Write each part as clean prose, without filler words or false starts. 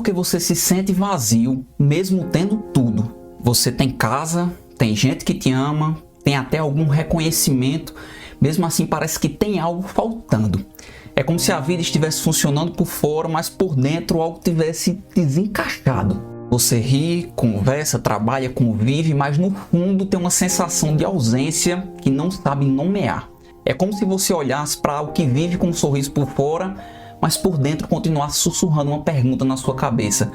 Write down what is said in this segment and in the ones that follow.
porque você se sente vazio, mesmo tendo tudo. Você tem casa, tem gente que te ama, tem até algum reconhecimento, mesmo assim parece que tem algo faltando. É como se a vida estivesse funcionando por fora, mas por dentro algo tivesse desencaixado. Você ri, conversa, trabalha, convive, mas no fundo tem uma sensação de ausência que não sabe nomear. É como se você olhasse para algo que vive com um sorriso por fora, mas por dentro continuasse sussurrando uma pergunta na sua cabeça.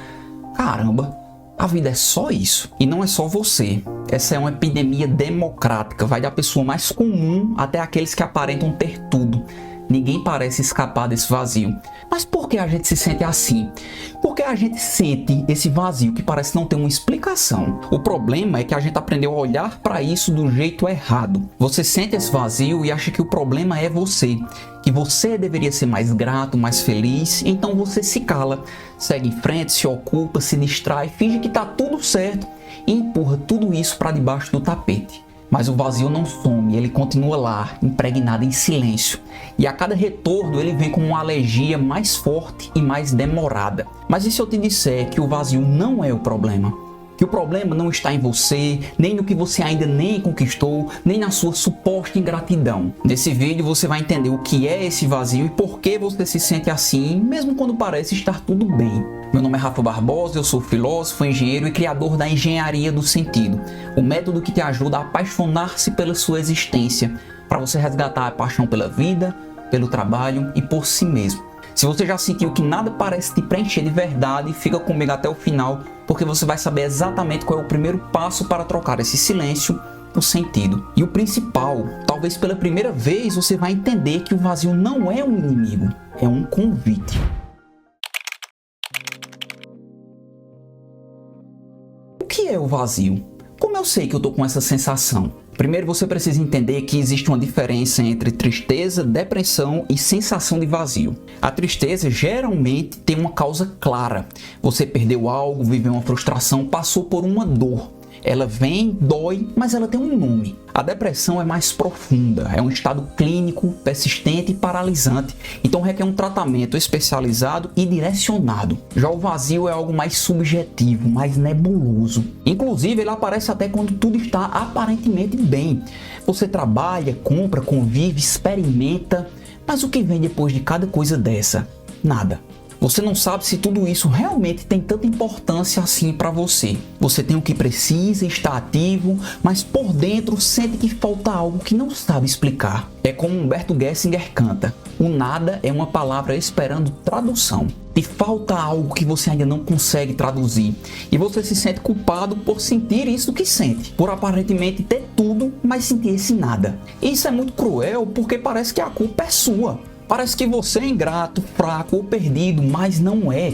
Caramba, a vida é só isso. E não é só você. Essa é uma epidemia democrática, vai da pessoa mais comum até aqueles que aparentam ter tudo. Ninguém parece escapar desse vazio. Mas por que a gente se sente assim? Porque a gente sente esse vazio que parece não ter uma explicação. O problema é que a gente aprendeu a olhar para isso do jeito errado. Você sente esse vazio e acha que o problema é você. Que você deveria ser mais grato, mais feliz, então você se cala. Segue em frente, se ocupa, se distrai, finge que está tudo certo e empurra tudo isso para debaixo do tapete. Mas o vazio não some, ele continua lá, impregnado em silêncio. E a cada retorno ele vem com uma alergia mais forte e mais demorada. Mas e se eu te disser que o vazio não é o problema? Que o problema não está em você, nem no que você ainda nem conquistou, nem na sua suposta ingratidão. Nesse vídeo você vai entender o que é esse vazio e por que você se sente assim, mesmo quando parece estar tudo bem. Meu nome é Rafa Barbosa, eu sou filósofo, engenheiro e criador da Engenharia do Sentido, o método que te ajuda a apaixonar-se pela sua existência, para você resgatar a paixão pela vida, pelo trabalho e por si mesmo. Se você já sentiu que nada parece te preencher de verdade, fica comigo até o final, porque você vai saber exatamente qual é o primeiro passo para trocar esse silêncio por sentido. E o principal, talvez pela primeira vez você vai entender que o vazio não é um inimigo, é um convite. O que é o vazio? Como eu sei que eu tô com essa sensação? Primeiro você precisa entender que existe uma diferença entre tristeza, depressão e sensação de vazio. A tristeza geralmente tem uma causa clara. Você perdeu algo, viveu uma frustração, passou por uma dor. Ela vem, dói, mas ela tem um nome. A depressão é mais profunda, é um estado clínico, persistente e paralisante, então requer um tratamento especializado e direcionado. Já o vazio é algo mais subjetivo, mais nebuloso. Inclusive ele aparece até quando tudo está aparentemente bem. Você trabalha, compra, convive, experimenta, mas o que vem depois de cada coisa dessa? Nada. Você não sabe se tudo isso realmente tem tanta importância assim para você. Você tem o que precisa, está ativo, mas por dentro sente que falta algo que não sabe explicar. É como Humberto Gessinger canta: o nada é uma palavra esperando tradução. Te falta algo que você ainda não consegue traduzir. E você se sente culpado por sentir isso que sente. Por aparentemente ter tudo, mas sentir esse nada. Isso é muito cruel porque parece que a culpa é sua. Parece que você é ingrato, fraco ou perdido, mas não é.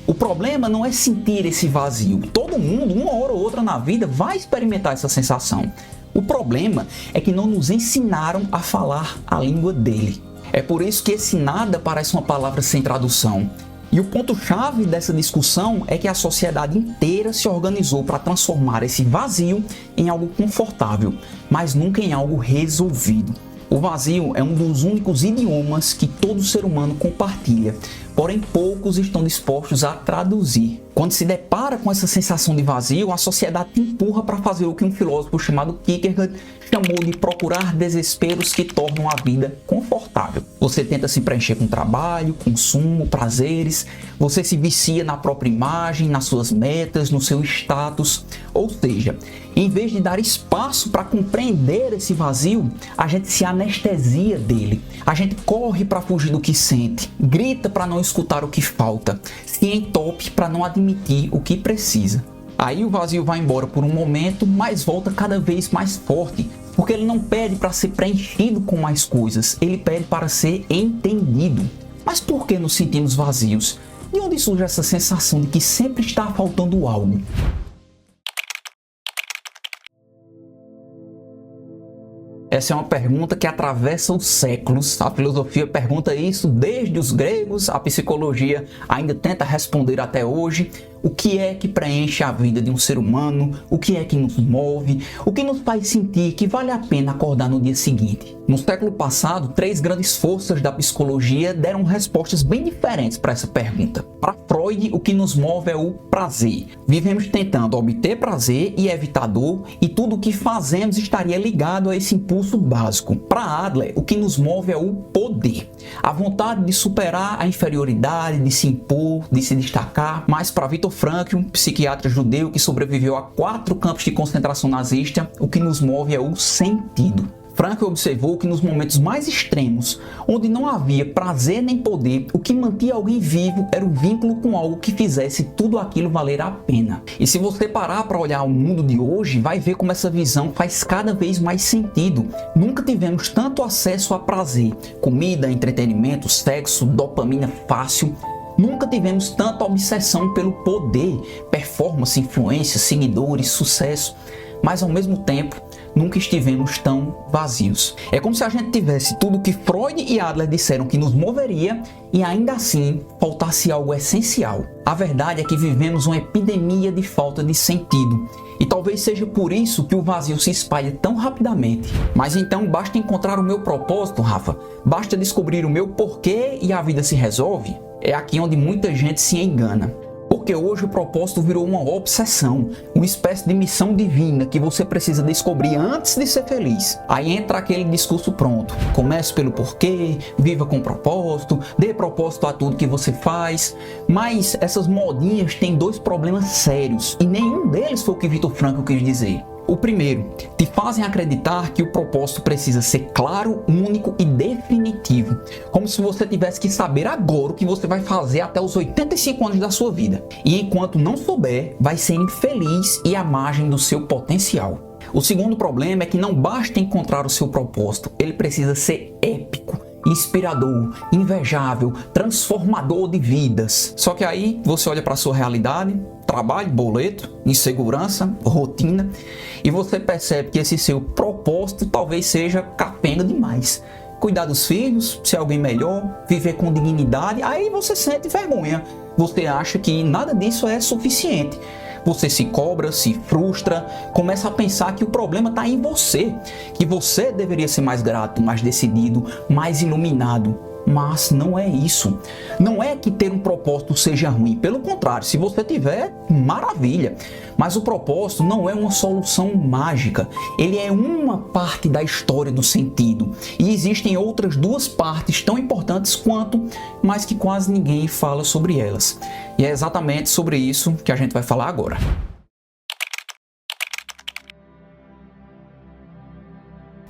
O problema não é sentir esse vazio. Todo mundo, uma hora ou outra na vida, vai experimentar essa sensação. O problema é que não nos ensinaram a falar a língua dele. É por isso que esse nada parece uma palavra sem tradução. E o ponto-chave dessa discussão é que a sociedade inteira se organizou para transformar esse vazio em algo confortável, mas nunca em algo resolvido. O vazio é um dos únicos idiomas que todo ser humano compartilha, porém poucos estão dispostos a traduzir. Quando se depara com essa sensação de vazio, a sociedade te empurra para fazer o que um filósofo chamado Kierkegaard chamou de procurar desesperos que tornam a vida confortável. Você tenta se preencher com trabalho, consumo, prazeres, você se vicia na própria imagem, nas suas metas, no seu status. Ou seja, em vez de dar espaço para compreender esse vazio, a gente se anestesia dele. A gente corre para fugir do que sente, grita para não escutar o que falta, se entope para não admitir o que precisa. Aí o vazio vai embora por um momento, mas volta cada vez mais forte, porque ele não pede para ser preenchido com mais coisas, ele pede para ser entendido. Mas por que nos sentimos vazios? De onde surge essa sensação de que sempre está faltando algo? Essa é uma pergunta que atravessa os séculos. A filosofia pergunta isso desde os gregos, a psicologia ainda tenta responder até hoje. O que é que preenche a vida de um ser humano? O que é que nos move? O que nos faz sentir que vale a pena acordar no dia seguinte? No século passado, 3 grandes forças da psicologia deram respostas bem diferentes para essa pergunta. Para Freud, o que nos move é o prazer. Vivemos tentando obter prazer e evitar dor, e tudo o que fazemos estaria ligado a esse impulso básico. Para Adler, o que nos move é o poder. A vontade de superar a inferioridade, de se impor, de se destacar. Mas para Viktor Frankl, um psiquiatra judeu que sobreviveu a 4 campos de concentração nazista, o que nos move é o sentido. Frankl observou que nos momentos mais extremos, onde não havia prazer nem poder, o que mantinha alguém vivo era o vínculo com algo que fizesse tudo aquilo valer a pena. E se você parar para olhar o mundo de hoje, vai ver como essa visão faz cada vez mais sentido. Nunca tivemos tanto acesso a prazer, comida, entretenimento, sexo, dopamina fácil. Nunca tivemos tanta obsessão pelo poder, performance, influência, seguidores, sucesso. Mas ao mesmo tempo, nunca estivemos tão vazios. É como se a gente tivesse tudo que Freud e Adler disseram que nos moveria e ainda assim faltasse algo essencial. A verdade é que vivemos uma epidemia de falta de sentido. E talvez seja por isso que o vazio se espalha tão rapidamente. Mas então basta encontrar o meu propósito, Rafa. Basta descobrir o meu porquê e a vida se resolve. É aqui onde muita gente se engana. Porque hoje o propósito virou uma obsessão, uma espécie de missão divina que você precisa descobrir antes de ser feliz. Aí entra aquele discurso pronto. Comece pelo porquê, viva com propósito, dê propósito a tudo que você faz. Mas essas modinhas têm 2 problemas sérios e nenhum deles foi o que Viktor Frankl quis dizer. O primeiro, te fazem acreditar que o propósito precisa ser claro, único e definitivo. Como se você tivesse que saber agora o que você vai fazer até os 85 anos da sua vida. E enquanto não souber, vai ser infeliz e à margem do seu potencial. O segundo problema é que não basta encontrar o seu propósito, ele precisa ser épico, inspirador, invejável, transformador de vidas. Só que aí você olha para a sua realidade, trabalho, boleto, insegurança, rotina, e você percebe que esse seu propósito talvez seja capenga demais. Cuidar dos filhos, ser alguém melhor, viver com dignidade, aí você sente vergonha. Você acha que nada disso é suficiente. Você se cobra, se frustra, começa a pensar que o problema está em você, que você deveria ser mais grato, mais decidido, mais iluminado. Mas não é isso. Não é que ter um propósito seja ruim. Pelo contrário, se você tiver, maravilha. Mas o propósito não é uma solução mágica. Ele é uma parte da história do sentido. E existem outras 2 partes tão importantes quanto, mas que quase ninguém fala sobre elas. E é exatamente sobre isso que a gente vai falar agora.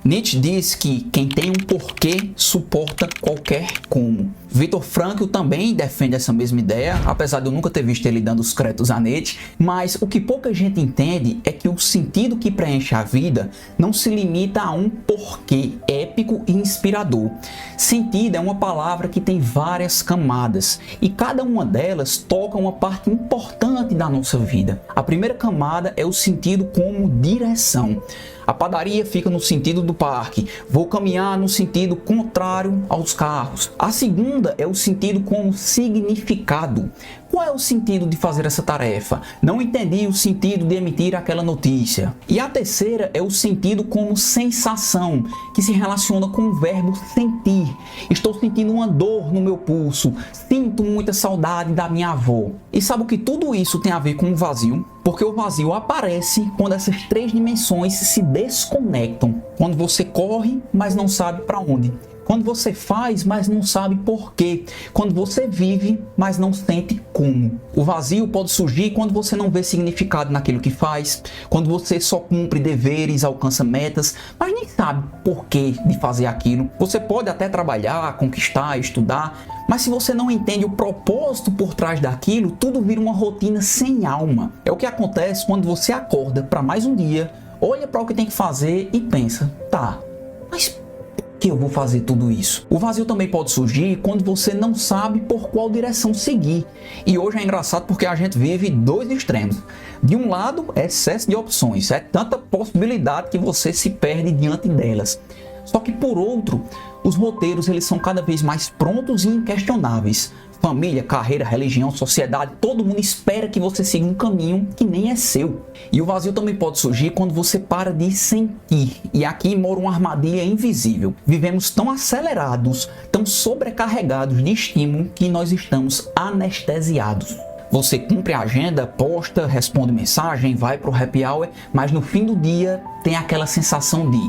Nietzsche diz que quem tem um porquê suporta qualquer como. Viktor Frankl também defende essa mesma ideia, apesar de eu nunca ter visto ele dando os créditos a Nietzsche, mas o que pouca gente entende é que o sentido que preenche a vida não se limita a um porquê épico e inspirador. Sentido é uma palavra que tem várias camadas e cada uma delas toca uma parte importante da nossa vida. A primeira camada é o sentido como direção. A padaria fica no sentido do parque. Vou caminhar no sentido contrário aos carros. A segunda é o sentido como significado. Qual é o sentido de fazer essa tarefa? Não entendi o sentido de emitir aquela notícia. E a terceira é o sentido como sensação, que se relaciona com o verbo sentir. Estou sentindo uma dor no meu pulso. Sinto muita saudade da minha avó. E sabe o que tudo isso tem a ver com o vazio? Porque o vazio aparece quando essas 3 dimensões se desconectam. Quando você corre, mas não sabe para onde. Quando você faz, mas não sabe por quê. Quando você vive, mas não sente como. O vazio pode surgir quando você não vê significado naquilo que faz, quando você só cumpre deveres, alcança metas, mas nem sabe por que de fazer aquilo. Você pode até trabalhar, conquistar, estudar, mas se você não entende o propósito por trás daquilo, tudo vira uma rotina sem alma. É o que acontece quando você acorda para mais um dia, olha para o que tem que fazer e pensa, tá, mas que eu vou fazer tudo isso? O vazio também pode surgir quando você não sabe por qual direção seguir. E hoje é engraçado porque a gente vive 2 extremos. De um lado, é excesso de opções, é tanta possibilidade que você se perde diante delas. Só que por outro, os roteiros eles são cada vez mais prontos e inquestionáveis. Família, carreira, religião, sociedade, todo mundo espera que você siga um caminho que nem é seu. E o vazio também pode surgir quando você para de sentir. E aqui mora uma armadilha invisível. Vivemos tão acelerados, tão sobrecarregados de estímulo que nós estamos anestesiados. Você cumpre a agenda, posta, responde mensagem, vai pro happy hour, mas no fim do dia tem aquela sensação de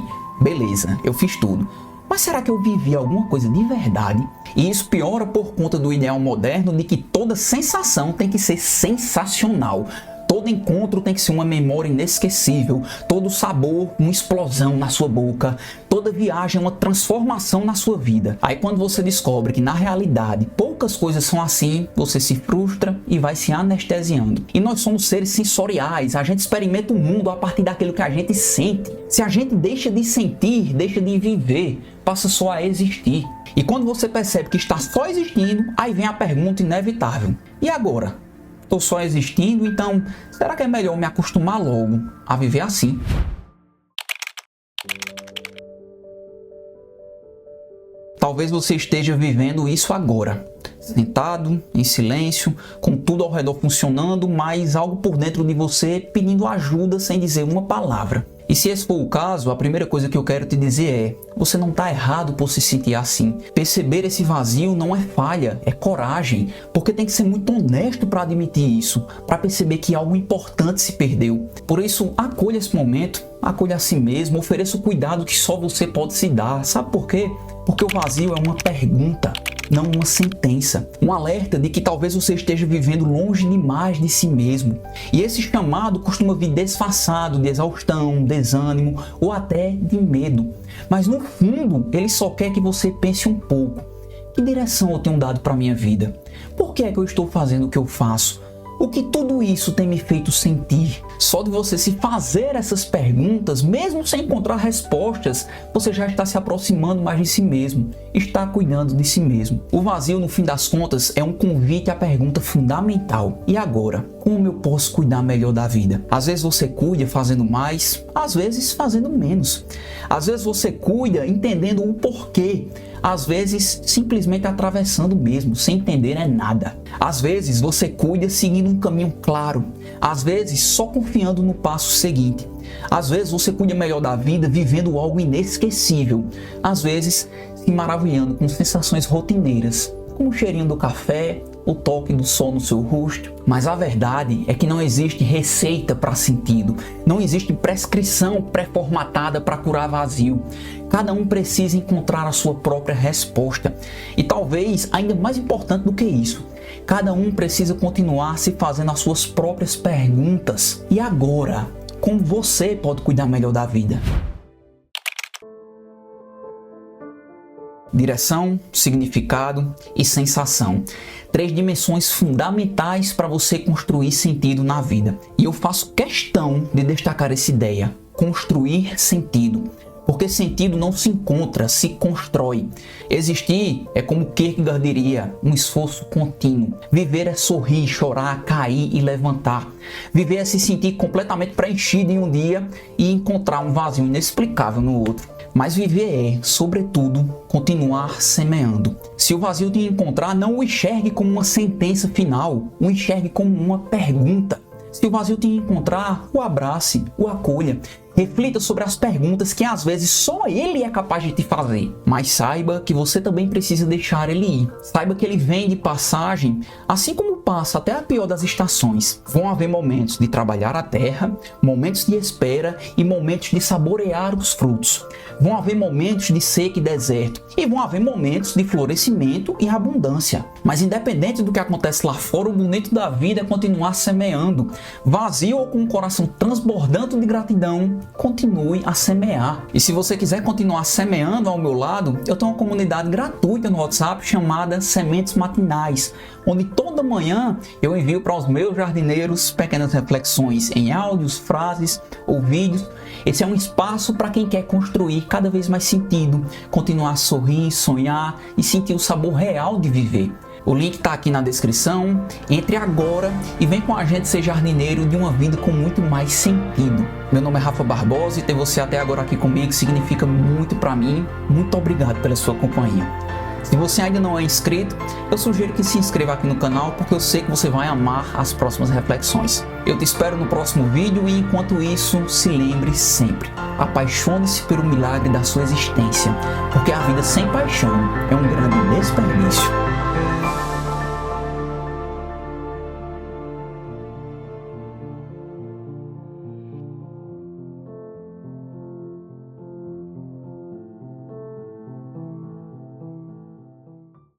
beleza, eu fiz tudo. Mas será que eu vivi alguma coisa de verdade? E isso piora por conta do ideal moderno de que toda sensação tem que ser sensacional. Todo encontro tem que ser uma memória inesquecível, todo sabor uma explosão na sua boca, toda viagem é uma transformação na sua vida. Aí quando você descobre que na realidade poucas coisas são assim, você se frustra e vai se anestesiando. E nós somos seres sensoriais, a gente experimenta o mundo a partir daquilo que a gente sente. Se a gente deixa de sentir, deixa de viver, passa só a existir. E quando você percebe que está só existindo, aí vem a pergunta inevitável: e agora? Estou só existindo, então será que é melhor me acostumar logo a viver assim? Talvez você esteja vivendo isso agora, sentado, em silêncio, com tudo ao redor funcionando, mas algo por dentro de você pedindo ajuda sem dizer uma palavra. E se esse for o caso, a primeira coisa que eu quero te dizer é: você não está errado por se sentir assim. Perceber esse vazio não é falha, é coragem, porque tem que ser muito honesto para admitir isso, para perceber que algo importante se perdeu. Por isso, acolha esse momento, acolha a si mesmo, ofereça o cuidado que só você pode se dar. Sabe por quê? Porque o vazio é uma pergunta, não uma sentença. Um alerta de que talvez você esteja vivendo longe demais de si mesmo. E esse chamado costuma vir disfarçado de exaustão, desânimo ou até de medo. Mas no fundo, ele só quer que você pense um pouco. Que direção eu tenho dado para a minha vida? Por que é que eu estou fazendo o que eu faço? O que tudo isso tem me feito sentir? Só de você se fazer essas perguntas, mesmo sem encontrar respostas, você já está se aproximando mais de si mesmo, está cuidando de si mesmo. O vazio, no fim das contas, é um convite à pergunta fundamental: e agora? Como eu posso cuidar melhor da vida? Às vezes você cuida fazendo mais, às vezes fazendo menos. Às vezes você cuida entendendo o porquê, às vezes simplesmente atravessando mesmo, sem entender nada. Às vezes você cuida seguindo um caminho claro, às vezes só confiando no passo seguinte. Às vezes você cuida melhor da vida vivendo algo inesquecível, às vezes se maravilhando com sensações rotineiras, como o cheirinho do café, o toque do sol no seu rosto. Mas a verdade é que não existe receita para sentido, não existe prescrição pré-formatada para curar vazio. Cada um precisa encontrar a sua própria resposta. E talvez, ainda mais importante do que isso, cada um precisa continuar se fazendo as suas próprias perguntas. E agora, como você pode cuidar melhor da vida? Direção, significado e sensação. 3 dimensões fundamentais para você construir sentido na vida. E eu faço questão de destacar essa ideia: construir sentido. Porque sentido não se encontra, se constrói. Existir é, como Kierkegaard diria, um esforço contínuo. Viver é sorrir, chorar, cair e levantar. Viver é se sentir completamente preenchido em um dia e encontrar um vazio inexplicável no outro. Mas viver é, sobretudo, continuar semeando. Se o vazio te encontrar, não o enxergue como uma sentença final, o enxergue como uma pergunta. Se o vazio te encontrar, o abrace, o acolha. Reflita sobre as perguntas que às vezes só ele é capaz de te fazer. Mas saiba que você também precisa deixar ele ir. Saiba que ele vem de passagem, assim como passa até a pior das estações. Vão haver momentos de trabalhar a terra, momentos de espera e momentos de saborear os frutos. Vão haver momentos de seca e deserto. E vão haver momentos de florescimento e abundância. Mas independente do que acontece lá fora, o bonito da vida é continuar semeando. Vazio ou com o coração transbordando de gratidão, continue a semear. E se você quiser continuar semeando ao meu lado, eu tenho uma comunidade gratuita no WhatsApp chamada Sementes Matinais, onde toda manhã eu envio para os meus jardineiros pequenas reflexões em áudios, frases ou vídeos. Esse é um espaço para quem quer construir cada vez mais sentido, continuar a sorrir, sonhar e sentir o sabor real de viver. O link está aqui na descrição. Entre agora e vem com a gente ser jardineiro de uma vida com muito mais sentido. Meu nome é Rafa Barbosa e ter você até agora aqui comigo significa muito para mim. Muito obrigado pela sua companhia. Se você ainda não é inscrito, eu sugiro que se inscreva aqui no canal, porque eu sei que você vai amar as próximas reflexões. Eu te espero no próximo vídeo e enquanto isso, se lembre sempre, apaixone-se pelo milagre da sua existência, porque a vida sem paixão é um grande desperdício.